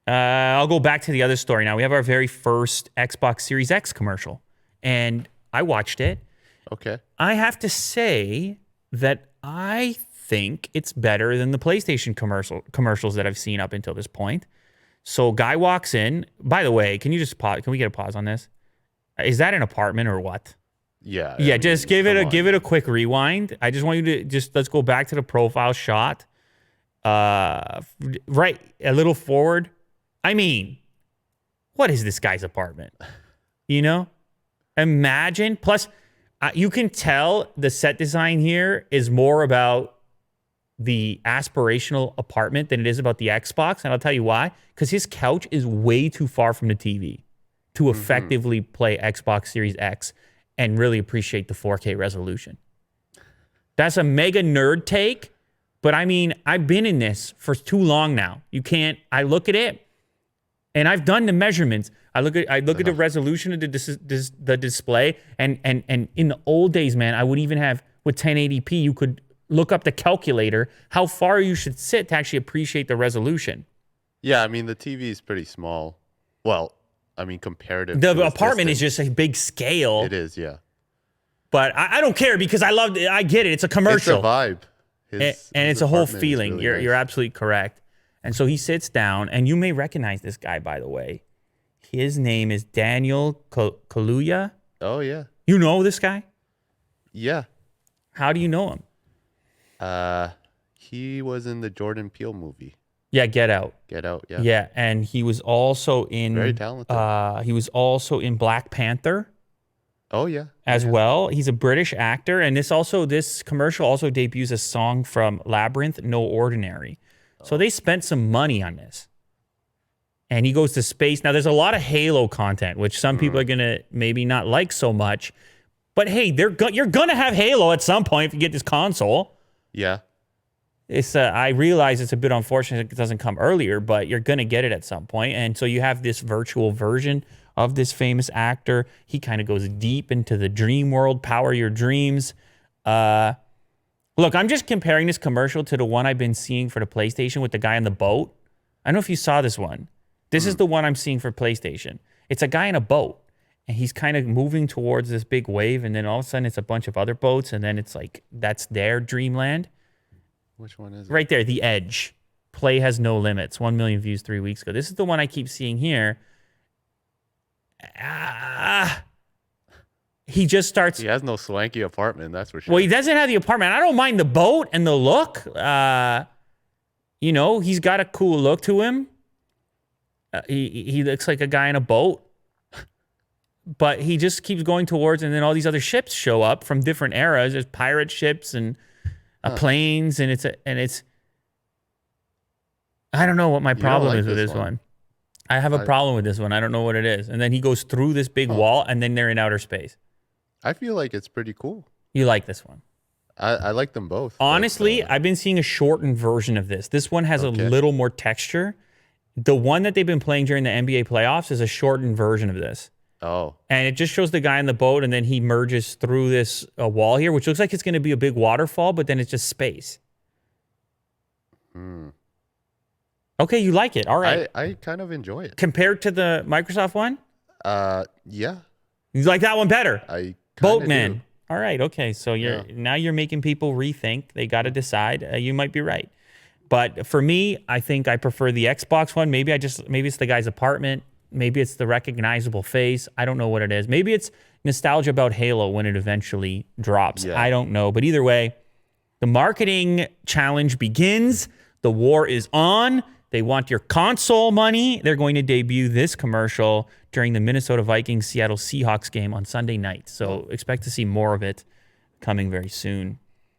I'll go back to the other story now. We have our very first Xbox Series X commercial, and I watched it. Okay. I have to say that I think it's better than the PlayStation commercials that I've seen up until this point. So guy walks in. By the way, can you just pause? Can we get a pause on this? Is that an apartment or what? Yeah. Yeah, I mean, just give it a quick rewind. I just want you to let's go back to the profile shot. Right, a little forward. I mean, what is this guy's apartment? You know? Imagine. Plus, you can tell the set design here is more about the aspirational apartment than it is about the Xbox. And I'll tell you why. Because his couch is way too far from the TV to effectively play Xbox Series X and really appreciate the 4K resolution. That's a mega nerd take. But I mean, I've been in this for too long now. I look at it and I've done the measurements. I look at the resolution of the display. And in the old days, man, I would even have with 1080p, you could look up the calculator, how far you should sit to actually appreciate the resolution. Yeah, I mean, the TV is pretty small. Well, I mean, comparative. The apartment is just a big scale. It is, yeah. But I don't care because I get it. It's a commercial. It's a vibe. And it's a whole feeling. Really You're absolutely correct. And so he sits down, and you may recognize this guy, by the way. His name is Daniel Kaluuya. Oh, yeah. You know this guy? Yeah. How do you know him? He was in the Jordan Peele movie. Yeah, Get Out. Get Out, yeah. Yeah, and he was also in... Very talented. He was also in Black Panther. Oh, yeah. As well. He's a British actor. And this commercial also debuts a song from Labyrinth, No Ordinary. So they spent some money on this. And he goes to space. Now, there's a lot of Halo content, which some people are going to maybe not like so much. But hey, you're going to have Halo at some point if you get this console. Yeah. I realize it's a bit unfortunate it doesn't come earlier, but you're going to get it at some point. And so you have this virtual version of this famous actor. He kind of goes deep into the dream world, power your dreams. Look, I'm just comparing this commercial to the one I've been seeing for the PlayStation with the guy on the boat. I don't know if you saw this one. This is the one I'm seeing for PlayStation. It's a guy in a boat, and he's kind of moving towards this big wave, and then all of a sudden it's a bunch of other boats, and then it's like, that's their dreamland. Which one is it? Right there, The Edge. Play has no limits. 1 million views 3 weeks ago. This is the one I keep seeing here. He just starts... He has no swanky apartment, that's for sure. Well, he doesn't have the apartment. I don't mind the boat and the look. He's got a cool look to him. He looks like a guy in a boat. But he just keeps going towards, and then all these other ships show up from different eras. There's pirate ships and planes, and it's... I don't know what my problem is with this one. I have a problem with this one. I don't know what it is. And then he goes through this big wall, and then they're in outer space. I feel like it's pretty cool. You like this one? I like them both. Honestly, I've been seeing a shortened version of this. This one has a little more texture. The one that they've been playing during the NBA playoffs is a shortened version of this. Oh. And it just shows the guy in the boat, and then he merges through this wall here, which looks like it's going to be a big waterfall, but then it's just space. Okay, you like it. All right. I kind of enjoy it. Compared to the Microsoft one? Yeah. You like that one better? Boatman. Do. All right. Okay. So now you're making people rethink. They got to decide. You might be right. But for me, I think I prefer the Xbox one. Maybe it's the guy's apartment. Maybe it's the recognizable face. I don't know what it is. Maybe it's nostalgia about Halo when it eventually drops. Yeah. I don't know. But either way, the marketing challenge begins. The war is on. They want your console money. They're going to debut this commercial during the Minnesota Vikings Seattle Seahawks game on Sunday night. So expect to see more of it coming very soon.